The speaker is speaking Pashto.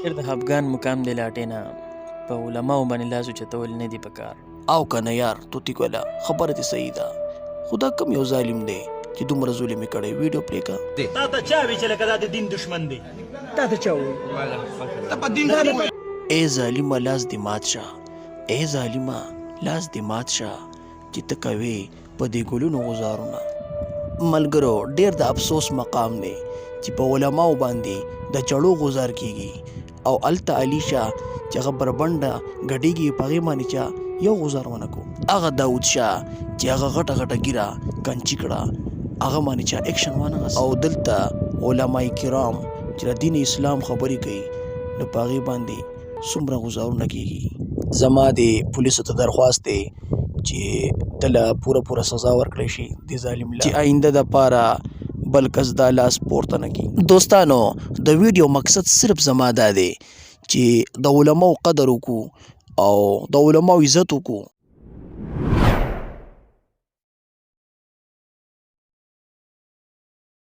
ډېر د خفګان مقام دی لاټې نه په علماو باندې لاس اوچتول نه دي پکار. او کنه یار توتی ګله خبره دې صحیح ده، خو دا کم یو ظالم دی چې دومره ظلم یې کړی. ویډیو پرې کا. تا ته چا وی چې لکه دا د دین دشمن دی؟ تا ته چا وویل؟ ته په دین کې ای ظالمه لاس دې مات شه، ای ظالمه لاس دې مات شه چې ته کوې په دې ګلونو غزارونه. ملګرو ډېر د افسوس مقام دی چې په علماو باندې د چړو غزار کیږي او الته علی شاه چې هغه بربنډه ګډیږي په هغې باندې چا یو غزار ونه کو. هغه داود شاه چې هغه غټه غټه ګیره کنچي کړه هغه باندې چا اکشن ونه غوښت. او دلته علماء کرام چې د دین اسلام خبرې کوي نو په هغې باندې څومره غزارونه کیږي. زما د پولیسو ته درخواست دی چې دله پوره سزا ورکړی شي د ظالم لا، چې آینده دپاره بل کس دا لاس پورته نه کړي. دوستانو د ویډیو مقصد صرف زما دا دی چې د علماو قدر وکړو او د علماو عزت وکړو